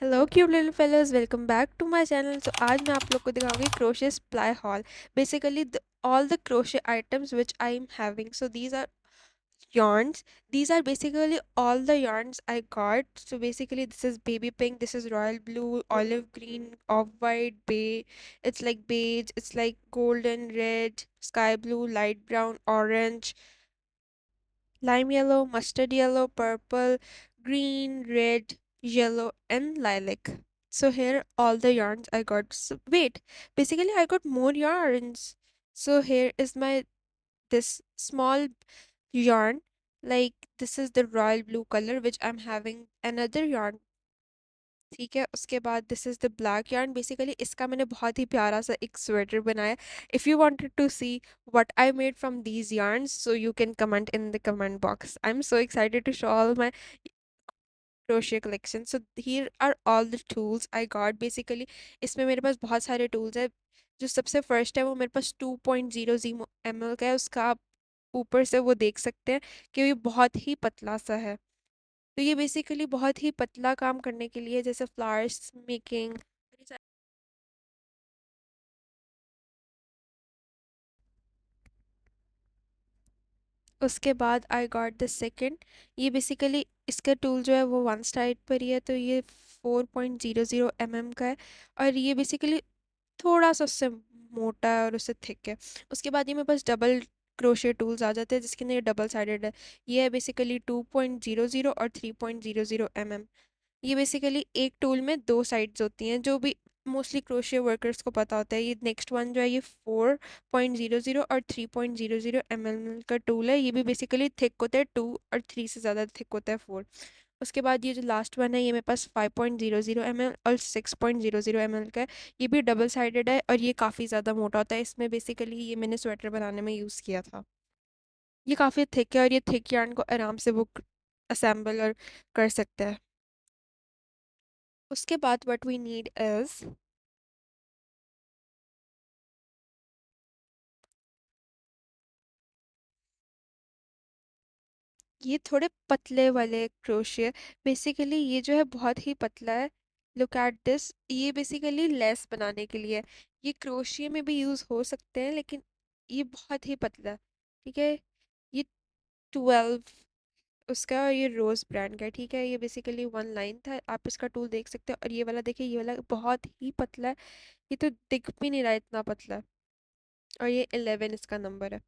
Hello cute little fellows, welcome back to my channel. तो आज मैं आप लोग को दिखाऊंगी crochet supply haul. Basically all the crochet items which I am having. So these are yarns. These are basically all the yarns I got. So basically this is baby pink, this is royal blue, olive green, off white, it's like beige, it's like golden red, sky blue, light brown, orange, lime yellow, mustard yellow, purple, green, red, yellow, and lilac. So here all the yarns I got. So wait, basically I got more yarns. So here is my this small yarn. Like this is the royal blue color which I'm having another yarn. ठीक है, उसके बाद this is the black yarn. Basically इसका मैंने बहुत ही प्यारा सा एक स्वेटर बनाया. If you wanted to see what I made from these yarns, so you can comment in the comment box. I'm so excited to show all my crochet collection. So here are all the tools I got. Basically इसमें मेरे पास बहुत सारे tools है. जो सबसे first है वो मेरे पास 2.0 ml का है. उसका आप ऊपर से वो देख सकते हैं कि ये बहुत ही पतला सा है. तो ये बेसिकली बहुत ही पतला काम करने के लिए, जैसे फ्लावर्स मेकिंग. उसके बाद आई गॉट द सेकंड. ये बेसिकली इसका टूल जो है वो वन साइड पर ही है, तो ये 4.00 mm का है. और ये बेसिकली थोड़ा सा उससे मोटा है और उससे थिक है. उसके बाद ये मेरे पास डबल क्रोशे टूल्स आ जाते हैं जिसके अंदर ये डबल साइडेड है. ये है बेसिकली 2.00 और 3.00 mm. ये बेसिकली एक टूल में दो साइड्स होती हैं, जो भी मोस्टली क्रोशिया वर्कर्स को पता होता है. ये नेक्स्ट वन जो है ये 4.00 और 3.00 mm का टूल है. ये भी बेसिकली थिक होता है 2 और 3 से ज़्यादा थिक होता है 4. उसके बाद ये जो लास्ट वन है ये मेरे पास 5.00 mm और 6.00 mm का है. ये भी डबल साइडेड है और ये काफ़ी ज़्यादा मोटा होता है. इसमें बेसिकली ये मैंने स्वेटर बनाने में यूज़ किया था. ये काफ़ी थिक है और ये थिक yarn को आराम से वो असेंबल और कर सकते हैं. उसके बाद व्हाट वी नीड इज ये थोड़े पतले वाले क्रोशिया. बेसिकली ये जो है बहुत ही पतला है. Look at this. ये बेसिकली लेस बनाने के लिए है. ये क्रोशिया में भी यूज हो सकते हैं लेकिन ये बहुत ही पतला है. ठीक है. ये 12 उसका है और ये रोज ब्रांड का है. ठीक है. ये बेसिकली वन लाइन था. आप इसका टूल देख सकते हो. और ये वाला देखिए, ये वाला बहुत ही पतला है. ये तो दिख भी नहीं रहा इतना पतला है. और ये 11 इसका नंबर है.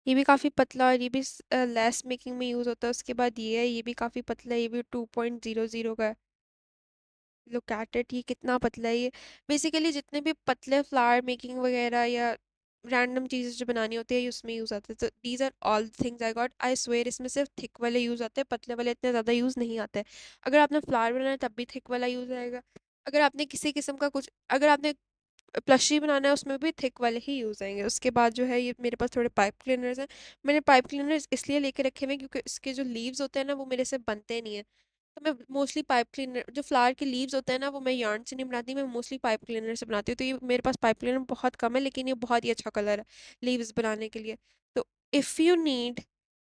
ये भी काफ़ी पतला और ये भी लेस मेकिंग में यूज़ होता है. उसके बाद ये है, ये भी काफ़ी पतला है. ये भी 2.00 का है. Look at it. ये कितना पतला है. ये बेसिकली जितने भी पतले फ्लावर मेकिंग वगैरह या रैंडम चीज़ें जो बनानी होती है ये उसमें यूज़ आते हैं. तो these are all things I got. I swear इसमें सिर्फ थिक वाले यूज़ आते हैं, पतले वाले इतने ज़्यादा यूज़ नहीं आते हैं. अगर आपने फ्लावर बनाना है तब भी थिक वाला यूज़ आएगा. अगर आपने किसी किस्म का कुछ, अगर आपने प्लशी बनाना है उसमें भी थिक वाले ही यूज़ आएंगे. उसके बाद जो है ये मेरे पास थोड़े पाइप क्लीनर्स हैं. मैंने पाइप क्लीनर्स इसलिए लेके रखे हुए हैं क्योंकि इसके जो लीव्स होते हैं ना वो मेरे से बनते नहीं है. तो मैं मोस्टली पाइप क्लीनर, जो फ्लावर के लीव्स होते हैं ना, वो मैं यार्न से नहीं बनाती, मैं मोस्टली पाइप क्लीनर से बनाती हूँ. तो ये मेरे पास पाइप क्लीनर बहुत कम है लेकिन ये बहुत ही अच्छा कलर है लीव्स बनाने के लिए. तो if you need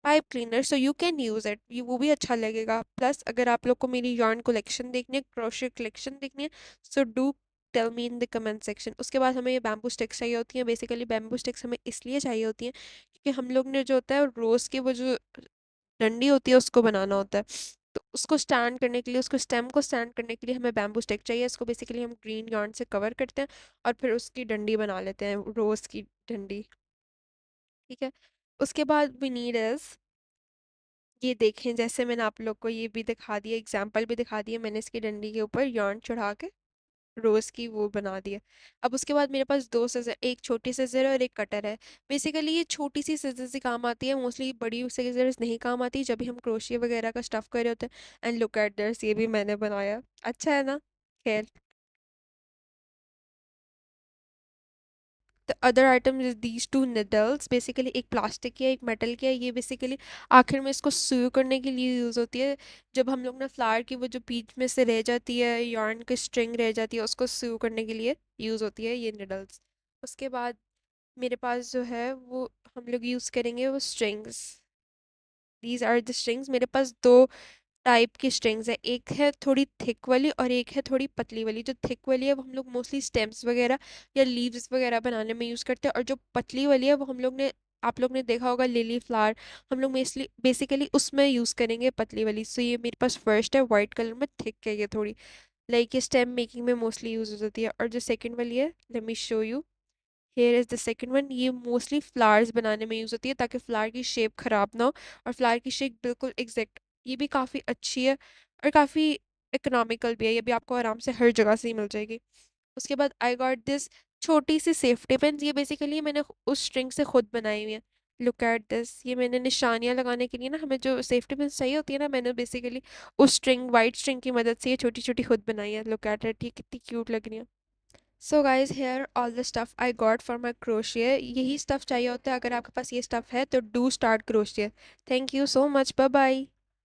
pipe cleaner so you can use it. ये वो भी अच्छा लगेगा. प्लस अगर आप लोग को मेरी yarn कलेक्शन देखनी है, क्रोशे कलेक्शन देखनी है, so do tell me in the comment section. उसके बाद हमें ये बैम्बू स्टिक्स चाहिए होती हैं. बेसिकली बैम्बू स्टिक्स हमें इसलिए चाहिए होती हैं क्योंकि हम लोग ने जो होता है रोज़ की वो जो डंडी होती है उसको बनाना होता है. तो उसको स्टैंड करने के लिए, उसको स्टेम को स्टैंड करने के लिए हमें बैम्बू स्टिक चाहिए. इसको बेसिकली हम ग्रीन yarn से कवर करते हैं और फिर उसकी डंडी बना लेते हैं, रोज़ की डंडी. ठीक है. उसके बाद वी नीड इज, ये देखें, जैसे मैंने आप लोग को ये भी दिखा दिया, एग्जाम्पल भी दिखा दिया मैंने. इसकी डंडी के ऊपर yarn चढ़ा के रोज की वो बना दिया. अब उसके बाद मेरे पास दो सीजर, एक छोटी सीजर है और एक कटर है. बेसिकली ये छोटी सी सीजर से काम आती है, मोस्टली बड़ी सीजर्स नहीं काम आती जब भी हम क्रोशिया वगैरह का स्टफ कर रहे होते हैं. एंड लुक एट दिस, ये भी मैंने बनाया. अच्छा है ना. खैर. The other item is these two needles. Basically एक प्लास्टिक की है, एक मेटल की है. ये बेसिकली आखिर में इसको सुई करने के लिए यूज़ होती है. जब हम लोग ना फ्लावर की वो जो बीच में से रह जाती है, yarn की स्ट्रिंग रह जाती है, उसको सुई करने के लिए यूज़ होती है ये निडल्स. उसके बाद मेरे पास जो है वो हम लोग यूज़ करेंगे वो strings. These are the strings. मेरे पास दो टाइप की स्ट्रिंग्स है, एक है थोड़ी थिक वाली और एक है थोड़ी पतली वाली। जो थिक वाली है वो हम लोग मोस्टली स्टेम्स वगैरह या लीव्स वगैरह बनाने में यूज़ करते हैं, और जो पतली वाली है वो हम लोग ने, आप लोग ने देखा होगा लिली फ्लावर, हम लोग बेसिकली उसमें यूज़ करेंगे पतली वाली। सो ये मेरे पास फर्स्ट है, वाइट कलर में, थिक है ये थोड़ी, लाइक ये स्टेम मेकिंग में मोस्टली यूज हो जाती है। और जो सेकंड वाली है, let me show you, here is the second one, ये मोस्टली फ्लावर्स बनाने में यूज होती है ताकि फ्लावर की शेप खराब ना हो और फ्लावर की शेप बिल्कुल एग्जैक्ट। ये भी काफ़ी अच्छी है और काफ़ी इकोनॉमिकल भी है, ये भी आपको आराम से हर जगह से ही मिल जाएगी। उसके बाद आई गॉट दिस छोटी सी सेफ्टी पिन, ये बेसिकली मैंने उस स्ट्रिंग से खुद बनाई हुई है। लुक एट दिस, ये मैंने निशानियां लगाने के लिए ना, हमें जो सेफ्टी पिन चाहिए होती है ना, मैंने बेसिकली उस स्ट्रिंग, वाइट स्ट्रिंग की मदद से ये छोटी छोटी खुद बनाई है। लुक एट इट, ये कितनी क्यूट लग रही है। So guys here all the stuff I got for my crochet. यही स्टफ चाहिए होता है, अगर आपके पास ये स्टफ है तो do start crochet. Thank you so much, bye bye.